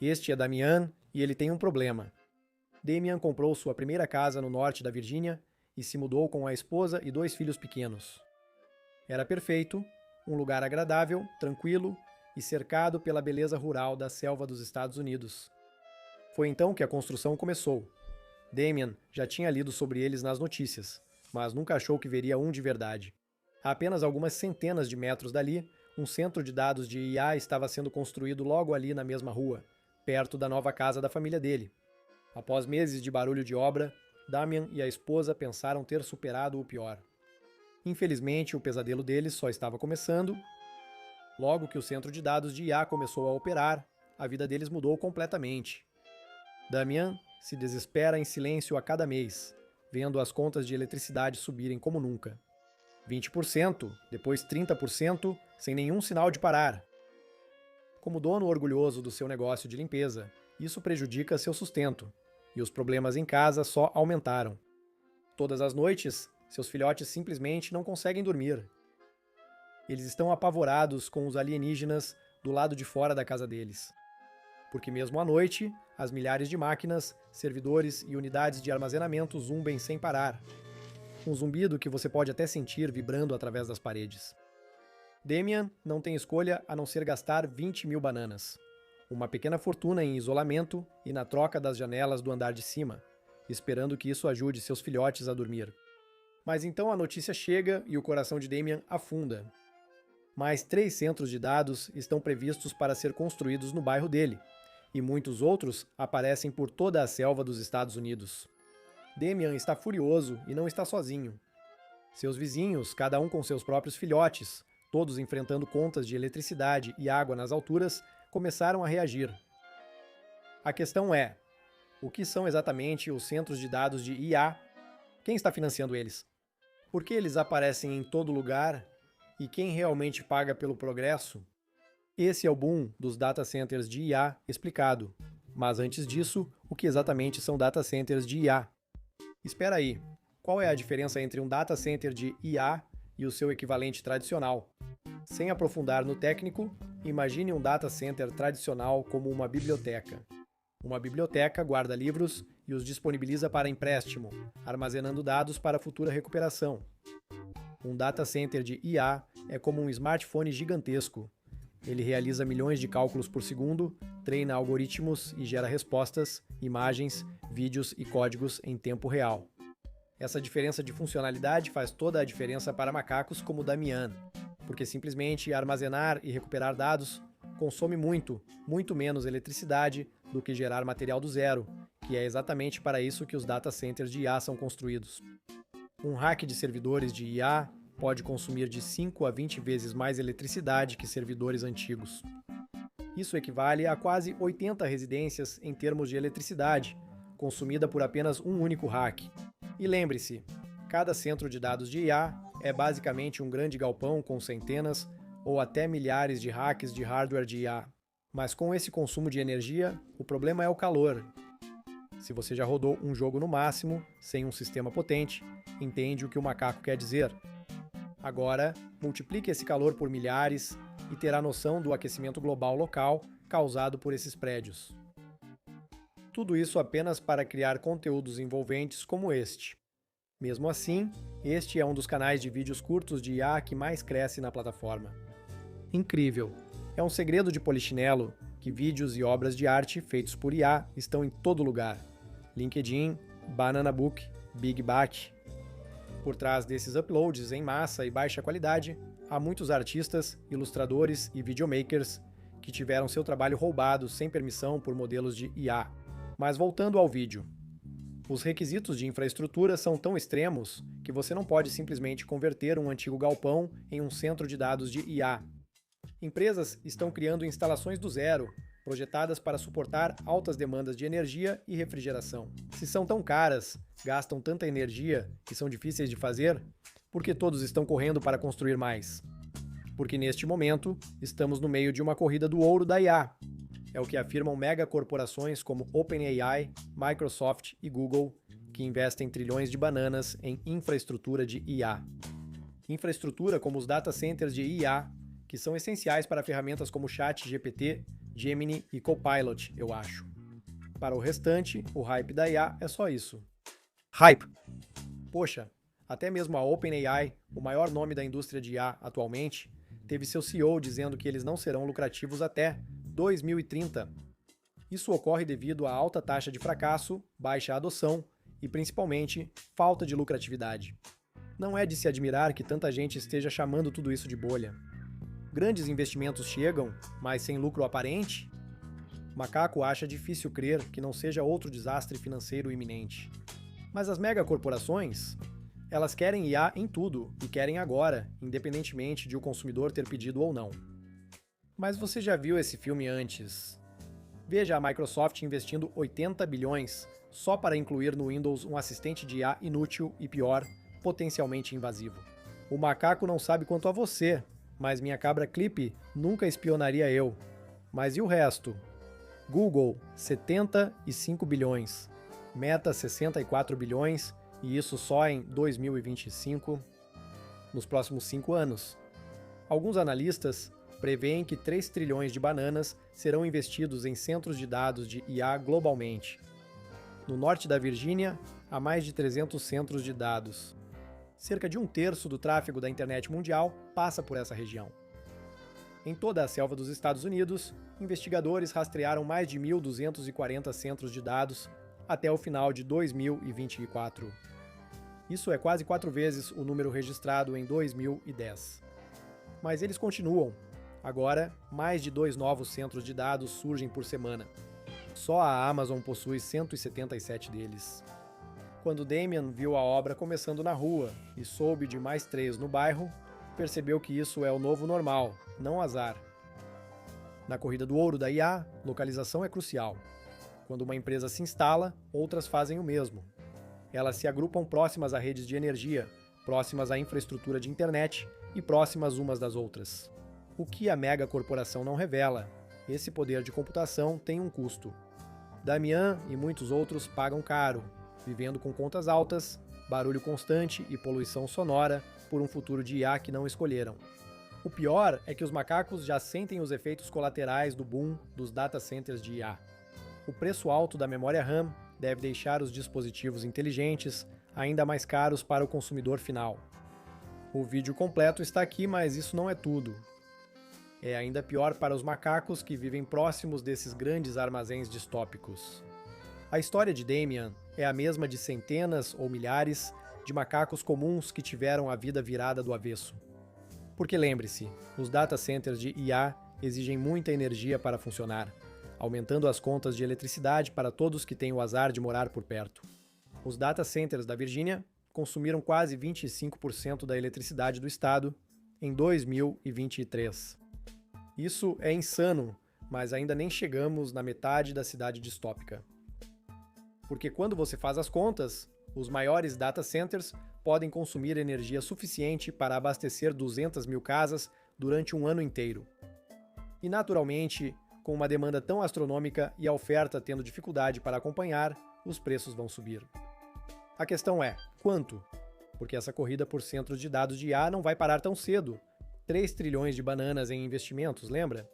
Este é Damian e ele tem um problema. Damian comprou sua primeira casa no norte da Virgínia e se mudou com a esposa e 2 filhos pequenos. Era perfeito, um lugar agradável, tranquilo e cercado pela beleza rural da selva dos Estados Unidos. Foi então que a construção começou. Damian já tinha lido sobre eles nas notícias, mas nunca achou que veria um de verdade. A apenas algumas centenas de metros dali, um centro de dados de IA estava sendo construído logo ali na mesma rua, perto da nova casa da família dele. Após meses de barulho de obra, Damian e a esposa pensaram ter superado o pior. Infelizmente, o pesadelo deles só estava começando. Logo que o centro de dados de IA começou a operar, a vida deles mudou completamente. Damian se desespera em silêncio a cada mês, vendo as contas de eletricidade subirem como nunca. 20%, depois 30%, sem nenhum sinal de parar. Como dono orgulhoso do seu negócio de limpeza, isso prejudica seu sustento, e os problemas em casa só aumentaram. Todas as noites, seus filhotes simplesmente não conseguem dormir. Eles estão apavorados com os alienígenas do lado de fora da casa deles. Porque mesmo à noite, as milhares de máquinas, servidores e unidades de armazenamento zumbem sem parar. Um zumbido que você pode até sentir vibrando através das paredes. Damian não tem escolha a não ser gastar 20 mil bananas. Uma pequena fortuna em isolamento e na troca das janelas do andar de cima, esperando que isso ajude seus filhotes a dormir. Mas então a notícia chega e o coração de Damian afunda. Mais 3 centros de dados estão previstos para ser construídos no bairro dele, e muitos outros aparecem por toda a selva dos Estados Unidos. Damian está furioso e não está sozinho. Seus vizinhos, cada um com seus próprios filhotes, todos enfrentando contas de eletricidade e água nas alturas, começaram a reagir. A questão é: o que são exatamente os centros de dados de IA? Quem está financiando eles? Por que eles aparecem em todo lugar? E quem realmente paga pelo progresso? Esse é o boom dos data centers de IA explicado. Mas antes disso, o que exatamente são data centers de IA? Espera aí, qual é a diferença entre um data center de IA e o seu equivalente tradicional? Sem aprofundar no técnico, imagine um data center tradicional como uma biblioteca. Uma biblioteca guarda livros e os disponibiliza para empréstimo, armazenando dados para futura recuperação. Um data center de IA é como um smartphone gigantesco. Ele realiza milhões de cálculos por segundo, treina algoritmos e gera respostas, imagens, vídeos e códigos em tempo real. Essa diferença de funcionalidade faz toda a diferença para macacos como Damian, porque simplesmente armazenar e recuperar dados consome muito menos eletricidade do que gerar material do zero, que é exatamente para isso que os data centers de IA são construídos. Um rack de servidores de IA pode consumir de 5 a 20 vezes mais eletricidade que servidores antigos. Isso equivale a quase 80 residências em termos de eletricidade, consumida por apenas um único rack. E lembre-se, cada centro de dados de IA é basicamente um grande galpão com centenas ou até milhares de racks de hardware de IA. Mas com esse consumo de energia, o problema é o calor. Se você já rodou um jogo no máximo, sem um sistema potente, entende o que o macaco quer dizer. Agora, multiplique esse calor por milhares e terá noção do aquecimento global local causado por esses prédios. Tudo isso apenas para criar conteúdos envolventes como este. Mesmo assim, este é um dos canais de vídeos curtos de IA que mais cresce na plataforma. Incrível! É um segredo de Polichinelo que vídeos e obras de arte feitos por IA estão em todo lugar. LinkedIn, Banana Book, Big Bat. Por trás desses uploads em massa e baixa qualidade, há muitos artistas, ilustradores e videomakers que tiveram seu trabalho roubado sem permissão por modelos de IA. Mas voltando ao vídeo. Os requisitos de infraestrutura são tão extremos que você não pode simplesmente converter um antigo galpão em um centro de dados de IA. Empresas estão criando instalações do zero, projetadas para suportar altas demandas de energia e refrigeração. Se são tão caras, gastam tanta energia e são difíceis de fazer, por que todos estão correndo para construir mais? Porque neste momento, estamos no meio de uma corrida do ouro da IA. É o que afirmam megacorporações como OpenAI, Microsoft e Google, que investem trilhões de bananas em infraestrutura de IA. Infraestrutura como os data centers de IA, que são essenciais para ferramentas como ChatGPT, Gemini e Copilot, eu acho. Para o restante, o hype da IA é só isso. Hype! Poxa, até mesmo a OpenAI, o maior nome da indústria de IA atualmente, teve seu CEO dizendo que eles não serão lucrativos até 2030. Isso ocorre devido à alta taxa de fracasso, baixa adoção e, principalmente, falta de lucratividade. Não é de se admirar que tanta gente esteja chamando tudo isso de bolha. Grandes investimentos chegam, mas sem lucro aparente? Macaco acha difícil crer que não seja outro desastre financeiro iminente. Mas as megacorporações, elas querem IA em tudo e querem agora, independentemente de o consumidor ter pedido ou não. Mas você já viu esse filme antes? Veja a Microsoft investindo 80 bilhões só para incluir no Windows um assistente de IA inútil e pior, potencialmente invasivo. O macaco não sabe quanto a você, mas minha cabra Clipe nunca espionaria eu. Mas e o resto? Google, 75 bilhões. Meta, 64 bilhões, e isso só em 2025, nos próximos 5 anos. Alguns analistas preveem que 3 trilhões de bananas serão investidos em centros de dados de IA globalmente. No norte da Virgínia, há mais de 300 centros de dados. Cerca de 1/3 do tráfego da internet mundial passa por essa região. Em toda a selva dos Estados Unidos, investigadores rastrearam mais de 1.240 centros de dados até o final de 2024. Isso é quase 4 vezes o número registrado em 2010. Mas eles continuam. Agora, mais de 2 novos centros de dados surgem por semana. Só a Amazon possui 177 deles. Quando Damian viu a obra começando na rua e soube de mais 3 no bairro, percebeu que isso é o novo normal, não azar. Na corrida do ouro da IA, localização é crucial. Quando uma empresa se instala, outras fazem o mesmo. Elas se agrupam próximas a redes de energia, próximas à infraestrutura de internet e próximas umas das outras. O que a mega corporação não revela, esse poder de computação tem um custo. Damian e muitos outros pagam caro, vivendo com contas altas, barulho constante e poluição sonora por um futuro de IA que não escolheram. O pior é que os macacos já sentem os efeitos colaterais do boom dos data centers de IA. O preço alto da memória RAM deve deixar os dispositivos inteligentes ainda mais caros para o consumidor final. O vídeo completo está aqui, mas isso não é tudo. É ainda pior para os macacos que vivem próximos desses grandes armazéns distópicos. A história de Damian é a mesma de centenas ou milhares de macacos comuns que tiveram a vida virada do avesso. Porque lembre-se, os data centers de IA exigem muita energia para funcionar, aumentando as contas de eletricidade para todos que têm o azar de morar por perto. Os data centers da Virgínia consumiram quase 25% da eletricidade do estado em 2023. Isso é insano, mas ainda nem chegamos na metade da cidade distópica. Porque quando você faz as contas, os maiores data centers podem consumir energia suficiente para abastecer 200 mil casas durante um ano inteiro. E naturalmente, com uma demanda tão astronômica e a oferta tendo dificuldade para acompanhar, os preços vão subir. A questão é, quanto? Porque essa corrida por centros de dados de IA não vai parar tão cedo. 3 trilhões de bananas em investimentos, lembra?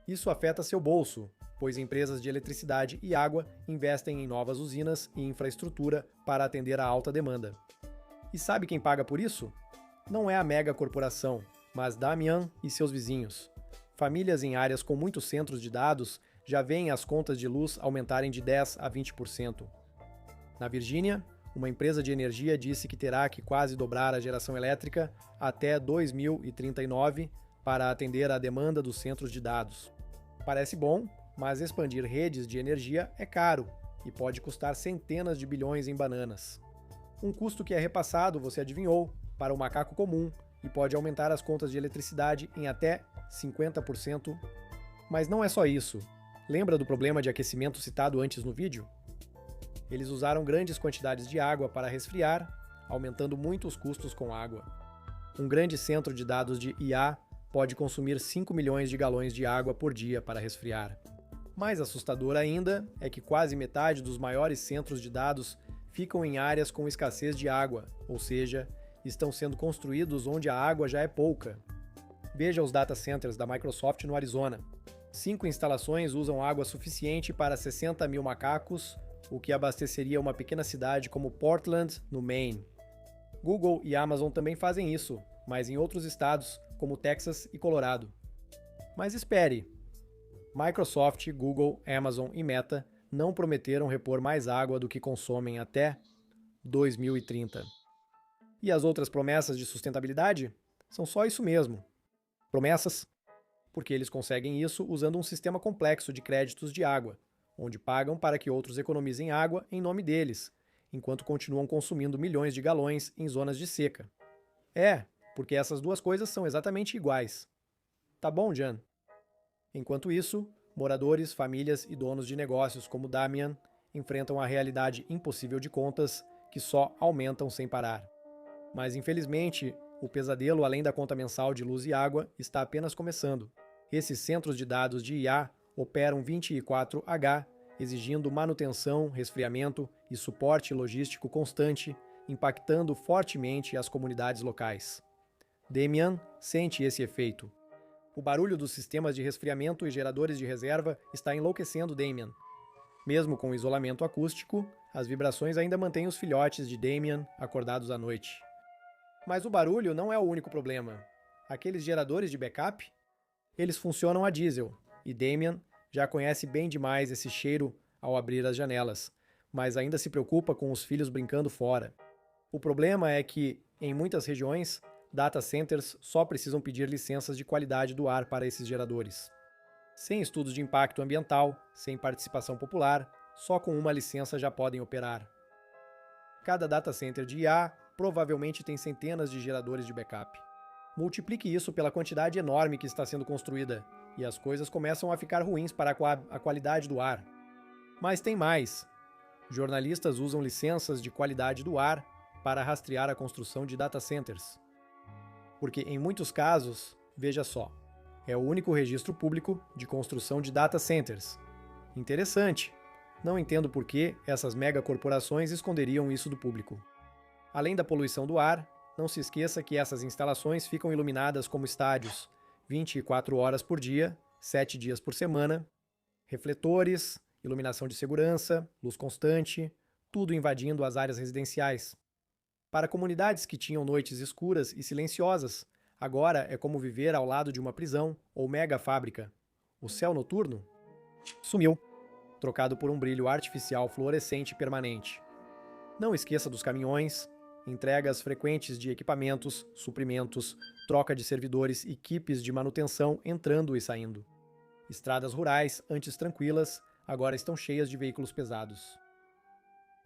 Isso afeta seu bolso, pois empresas de eletricidade e água investem em novas usinas e infraestrutura para atender à alta demanda. E sabe quem paga por isso? Não é a mega corporação, mas Damian e seus vizinhos. Famílias em áreas com muitos centros de dados já veem as contas de luz aumentarem de 10% a 20%. Na Virgínia, uma empresa de energia disse que terá que quase dobrar a geração elétrica até 2039 para atender à demanda dos centros de dados. Parece bom, mas expandir redes de energia é caro e pode custar centenas de bilhões em bananas. Um custo que é repassado, você adivinhou, para o macaco comum e pode aumentar as contas de eletricidade em até 50%. Mas não é só isso. Lembra do problema de aquecimento citado antes no vídeo? Eles usaram grandes quantidades de água para resfriar, aumentando muito os custos com água. Um grande centro de dados de IA pode consumir 5 milhões de galões de água por dia para resfriar. Mais assustador ainda é que quase metade dos maiores centros de dados ficam em áreas com escassez de água, ou seja, estão sendo construídos onde a água já é pouca. Veja os data centers da Microsoft no Arizona. 5 instalações usam água suficiente para 60 mil macacos, o que abasteceria uma pequena cidade como Portland, no Maine. Google e Amazon também fazem isso, mas em outros estados, como Texas e Colorado. Mas espere! Microsoft, Google, Amazon e Meta não prometeram repor mais água do que consomem até 2030. E as outras promessas de sustentabilidade? São só isso mesmo. Promessas, porque eles conseguem isso usando um sistema complexo de créditos de água, onde pagam para que outros economizem água em nome deles, enquanto continuam consumindo milhões de galões em zonas de seca. Porque essas duas coisas são exatamente iguais. Tá bom, Jan? Enquanto isso, moradores, famílias e donos de negócios como Damian enfrentam a realidade impossível de contas que só aumentam sem parar. Mas infelizmente, o pesadelo além da conta mensal de luz e água está apenas começando. Esses centros de dados de IA operam 24H, exigindo manutenção, resfriamento e suporte logístico constante, impactando fortemente as comunidades locais. Damian sente esse efeito. O barulho dos sistemas de resfriamento e geradores de reserva está enlouquecendo Damian. Mesmo com o isolamento acústico, as vibrações ainda mantêm os filhotes de Damian acordados à noite. Mas o barulho não é o único problema. Aqueles geradores de backup? Eles funcionam a diesel, e Damian já conhece bem demais esse cheiro ao abrir as janelas, mas ainda se preocupa com os filhos brincando fora. O problema é que, em muitas regiões, data centers só precisam pedir licenças de qualidade do ar para esses geradores. Sem estudos de impacto ambiental, sem participação popular, só com uma licença já podem operar. Cada data center de IA provavelmente tem centenas de geradores de backup. Multiplique isso pela quantidade enorme que está sendo construída, e as coisas começam a ficar ruins para a qualidade do ar. Mas tem mais. Jornalistas usam licenças de qualidade do ar para rastrear a construção de data centers. Porque em muitos casos, veja só, é o único registro público de construção de data centers. Interessante. Não entendo por que essas megacorporações esconderiam isso do público. Além da poluição do ar, não se esqueça que essas instalações ficam iluminadas como estádios, 24 horas por dia, 7 dias por semana, refletores, iluminação de segurança, luz constante, tudo invadindo as áreas residenciais. Para comunidades que tinham noites escuras e silenciosas, agora é como viver ao lado de uma prisão ou mega fábrica. O céu noturno sumiu, trocado por um brilho artificial fluorescente permanente. Não esqueça dos caminhões, entregas frequentes de equipamentos, suprimentos, troca de servidores e equipes de manutenção entrando e saindo. Estradas rurais, antes tranquilas, agora estão cheias de veículos pesados.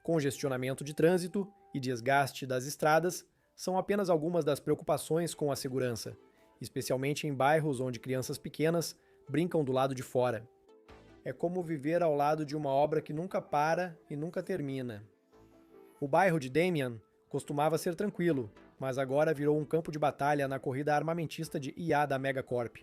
Congestionamento de trânsito e desgaste das estradas são apenas algumas das preocupações com a segurança, especialmente em bairros onde crianças pequenas brincam do lado de fora. É como viver ao lado de uma obra que nunca para e nunca termina. O bairro de Damian costumava ser tranquilo, mas agora virou um campo de batalha na corrida armamentista de IA da Megacorp.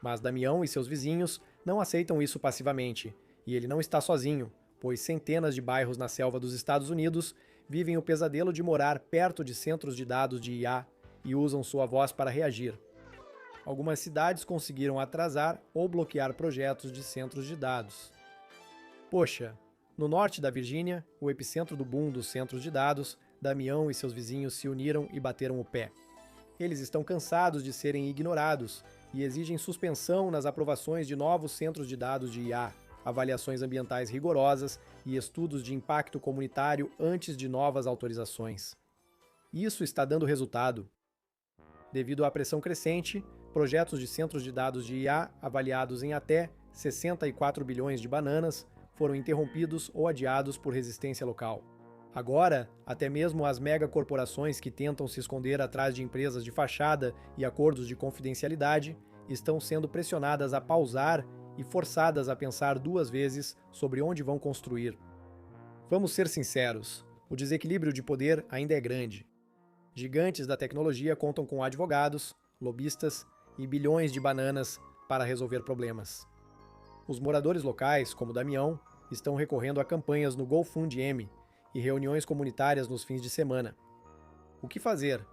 Mas Damião e seus vizinhos não aceitam isso passivamente, e ele não está sozinho, pois centenas de bairros na selva dos Estados Unidos vivem o pesadelo de morar perto de centros de dados de IA e usam sua voz para reagir. Algumas cidades conseguiram atrasar ou bloquear projetos de centros de dados. Poxa, no norte da Virgínia, o epicentro do boom dos centros de dados, Damião e seus vizinhos se uniram e bateram o pé. Eles estão cansados de serem ignorados e exigem suspensão nas aprovações de novos centros de dados de IA, avaliações ambientais rigorosas e estudos de impacto comunitário antes de novas autorizações. Isso está dando resultado. Devido à pressão crescente, projetos de centros de dados de IA avaliados em até 64 bilhões de bananas foram interrompidos ou adiados por resistência local. Agora, até mesmo as megacorporações que tentam se esconder atrás de empresas de fachada e acordos de confidencialidade estão sendo pressionadas a pausar e forçadas a pensar duas vezes sobre onde vão construir. Vamos ser sinceros, o desequilíbrio de poder ainda é grande. Gigantes da tecnologia contam com advogados, lobistas e bilhões de bananas para resolver problemas. Os moradores locais, como Damião, estão recorrendo a campanhas no GoFundMe e reuniões comunitárias nos fins de semana. O que fazer?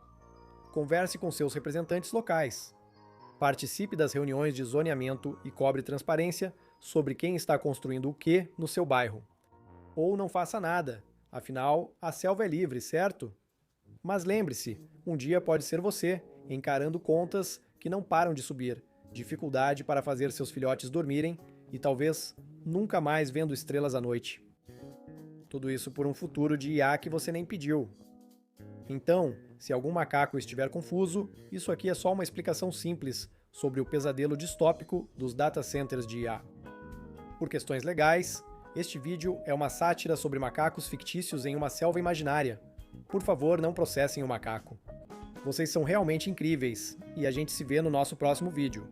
Converse com seus representantes locais. Participe das reuniões de zoneamento e cobre transparência sobre quem está construindo o que no seu bairro. Ou não faça nada, afinal, a selva é livre, certo? Mas lembre-se, um dia pode ser você, encarando contas que não param de subir, dificuldade para fazer seus filhotes dormirem e talvez nunca mais vendo estrelas à noite. Tudo isso por um futuro de IA que você nem pediu. Então, se algum macaco estiver confuso, isso aqui é só uma explicação simples sobre o pesadelo distópico dos data centers de IA. Por questões legais, este vídeo é uma sátira sobre macacos fictícios em uma selva imaginária. Por favor, não processem o macaco. Vocês são realmente incríveis, e a gente se vê no nosso próximo vídeo.